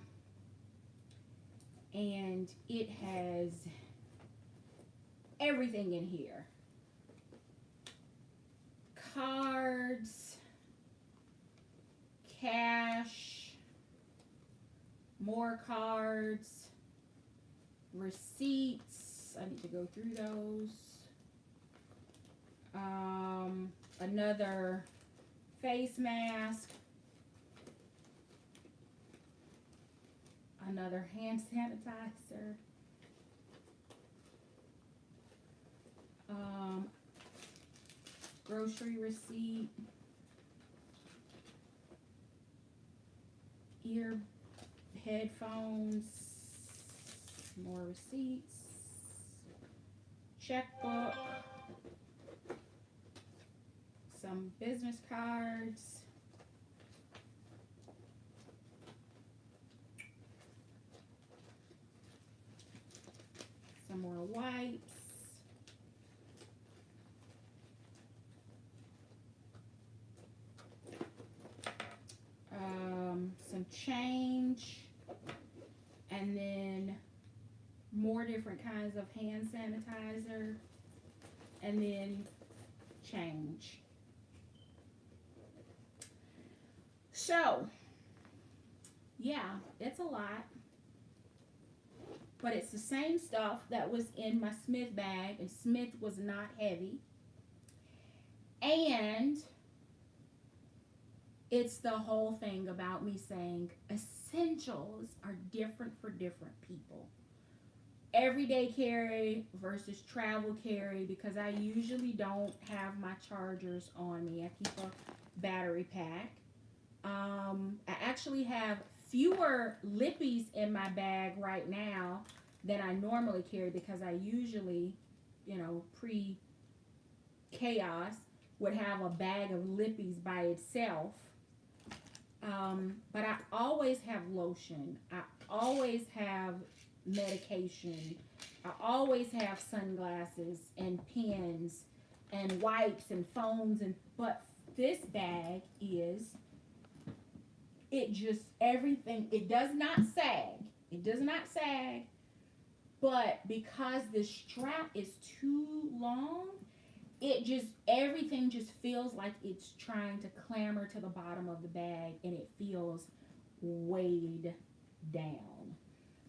and it has everything in here. Cards, cash, more cards, receipts. I need to go through those. Another face mask, another hand sanitizer, grocery receipt, ear headphones, more receipts, checkbook, some business cards, some more wipes, change, and then more different kinds of hand sanitizer, and then change. So, yeah, it's a lot. But it's the same stuff that was in my Smith bag, and Smith was not heavy. And it's the whole thing about me saying essentials are different for different people. Everyday carry versus travel carry, because I usually don't have my chargers on me. I keep a battery pack. I actually have fewer lippies in my bag right now than I normally carry, because I usually, pre-chaos would have a bag of lippies by itself. But I always have lotion. I always have medication. I always have sunglasses and pens and wipes and phones. But this bag is, it just, everything, it does not sag. It does not sag. But because the strap is too long, it just, everything just feels like it's trying to clamber to the bottom of the bag, and it feels weighed down.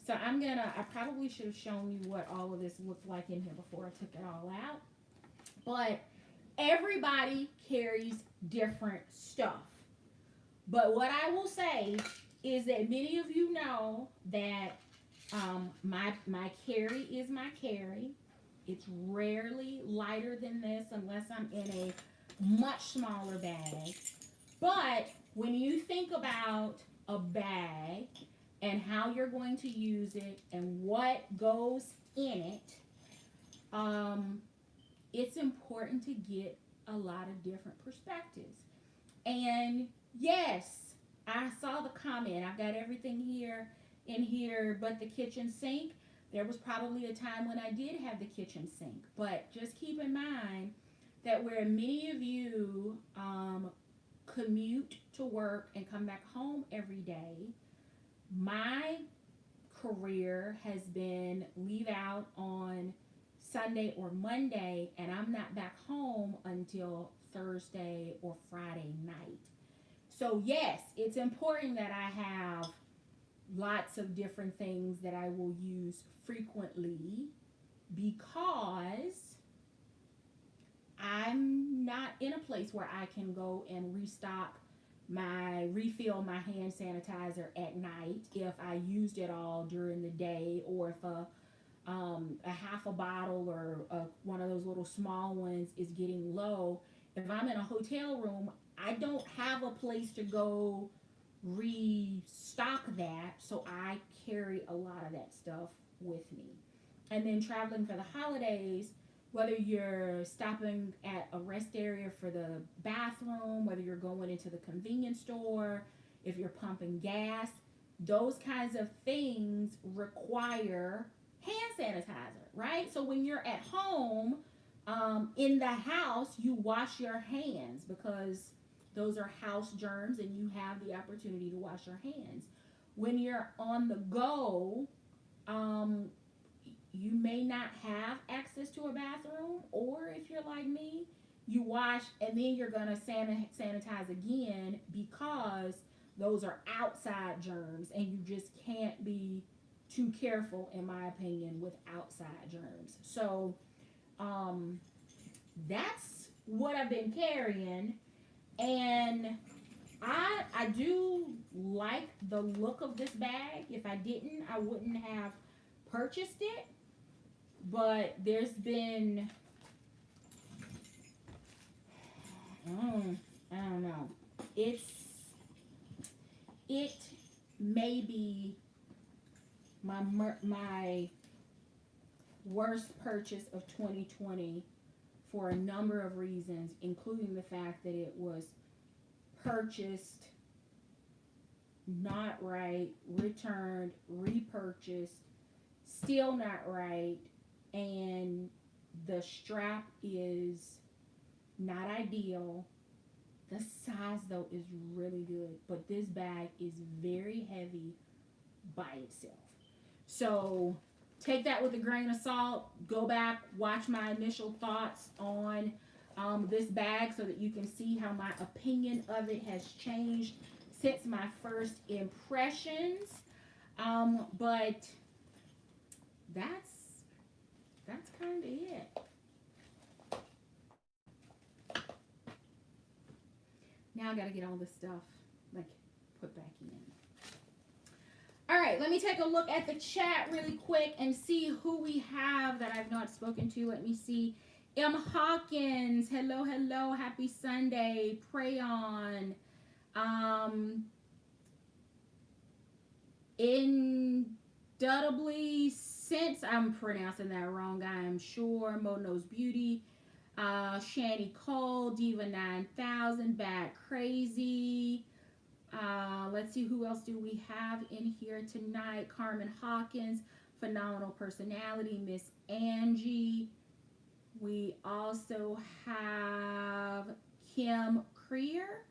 So I probably should have shown you what all of this looked like in here before I took it all out. But everybody carries different stuff. But what I will say is that many of you know that my carry is my carry. It's rarely lighter than this unless I'm in a much smaller bag. But when you think about a bag and how you're going to use it and what goes in it, it's important to get a lot of different perspectives. And yes, I saw the comment. I've got everything in here but the kitchen sink. There was probably a time when I did have the kitchen sink. But just keep in mind that where many of you commute to work and come back home every day, my career has been leave out on Sunday or Monday, and I'm not back home until Thursday or Friday night. So yes, it's important that I have lots of different things that I will use frequently, because I'm not in a place where I can go and refill my hand sanitizer at night if I used it all during the day, or if a half a bottle or one of those little small ones is getting low. If I'm in a hotel room, I don't have a place to go restock that, so I carry a lot of that stuff with me. And then traveling for the holidays, whether you're stopping at a rest area for the bathroom, whether you're going into the convenience store, if you're pumping gas, those kinds of things require hand sanitizer, right? So when you're at home, in the house, you wash your hands, because those are house germs and you have the opportunity to wash your hands. When you're on the go, you may not have access to a bathroom, or if you're like me, you wash and then you're going to sanitize again, because those are outside germs and you just can't be too careful, in my opinion, with outside germs. So that's what I've been carrying. And I do like the look of this bag. If I didn't, I wouldn't have purchased it. But there's been, I don't know. It may be my worst purchase of 2020 for a number of reasons, including the fact that it was purchased not right, returned, repurchased, still not right, and the strap is not ideal, The size though is really good, but this bag is very heavy by itself. So take that with a grain of salt. Go back, watch my initial thoughts on this bag so that you can see how my opinion of it has changed since my first impressions. But that's kind of it. Now I gotta get all this stuff like put back in. All right, let me take a look at the chat really quick and see who we have that I've not spoken to. Let me see. M. Hawkins, hello, hello, happy Sunday. Pray on. Indubitably, since I'm pronouncing that wrong, I am sure. Mo Knows Beauty. Shani Cole, Diva 9000, Bad Crazy. Let's see, who else do we have in here tonight? Carmen Hawkins, Phenomenal Personality, Miss Angie. We also have Kim Creer.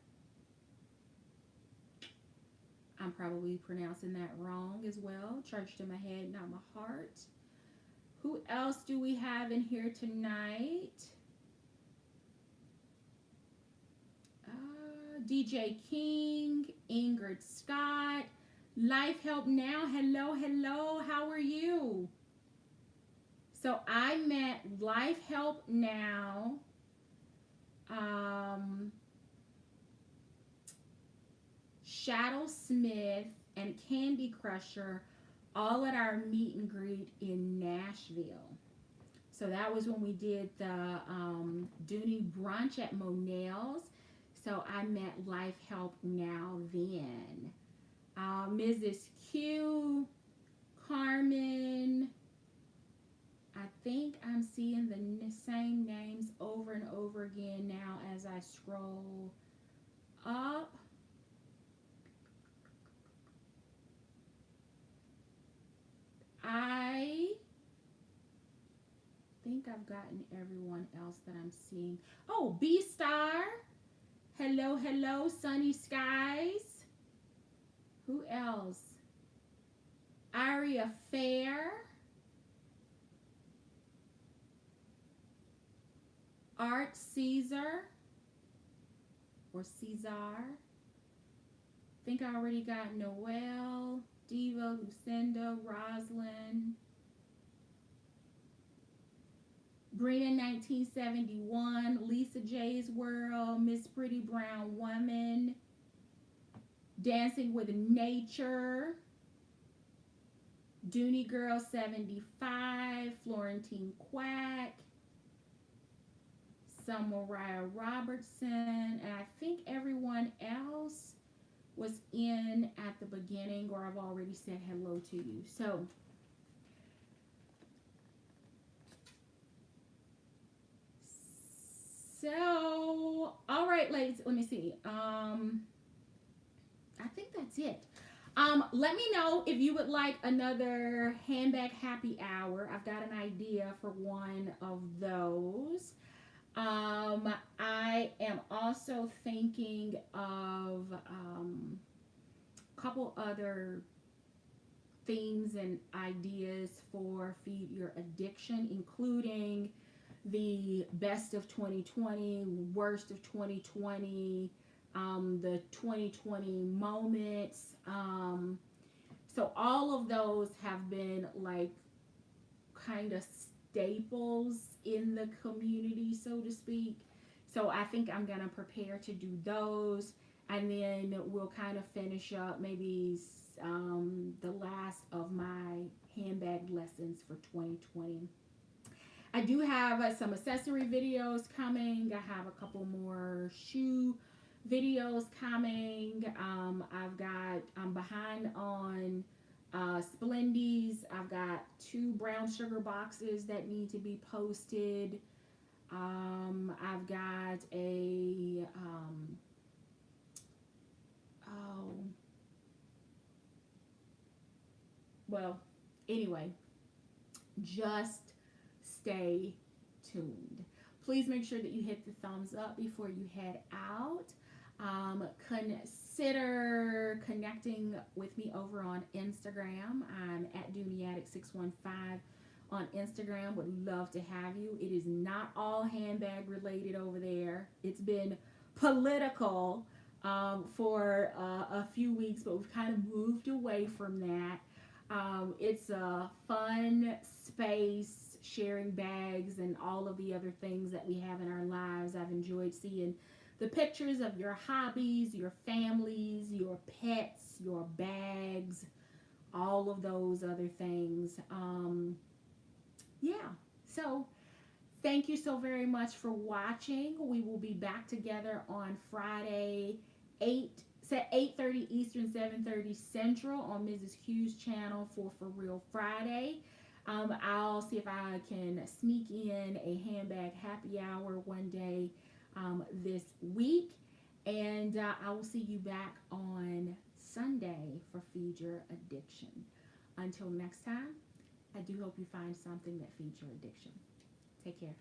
I'm probably pronouncing that wrong as well. Church to my head, not my heart. Who else do we have in here tonight? DJ King, Ingrid Scott, Life Help Now. Hello, hello. How are you? So I met Life Help Now. Shadow Smith and Candy Crusher all at our meet and greet in Nashville. So that was when we did the Dooney brunch at Monell's. So I met Life Help Now then. Mrs. Q, Carmen. I think I'm seeing the same names over and over again now as I scroll up. I think I've gotten everyone else that I'm seeing. Oh, B-Star. Hello, hello, Sunny Skies. Who else? Aria Fair. Art Caesar. Or Caesar. I think I already got Noelle, Diva, Lucinda, Roslyn. Brina 1971, Lisa J's World, Miss Pretty Brown Woman, Dancing with Nature, Dooney Girl 75, Florentine Quack, Mariah Robertson, and I think everyone else was in at the beginning, or I've already said hello to you. So, all right, ladies, let me see. I think that's it. Let me know if you would like another handbag happy hour. I've got an idea for one of those. I am also thinking of a couple other themes and ideas for Feed Your Addiction, including the best of 2020, worst of 2020, the 2020 moments. So all of those have been like kind of staples in the community, so to speak. So I think I'm going to prepare to do those, and then we'll kind of finish up maybe the last of my handbag lessons for 2020. I do have some accessory videos coming. I have a couple more shoe videos coming. I'm behind on Splendies. I've got 2 brown sugar boxes that need to be posted. I've got a anyway, just stay tuned. Please make sure that you hit the thumbs up before you head out. Consider connecting with me over on Instagram. I'm at DooneyAddict615 on Instagram. Would love to have you. It is not all handbag related over there. It's been political for a few weeks, but we've kind of moved away from that. It's a fun space, sharing bags and all of the other things that we have in our lives. I've enjoyed seeing the pictures of your hobbies, your families, your pets, your bags, all of those other things. Yeah. So thank you so very much for watching. We will be back together on Friday, 8:30 Eastern, 7:30 Central on Mrs. Q's channel for Real Friday. I'll see if I can sneak in a handbag happy hour one day this week. And I will see you back on Sunday for Feed Your Addiction. Until next time, I do hope you find something that feeds your addiction. Take care.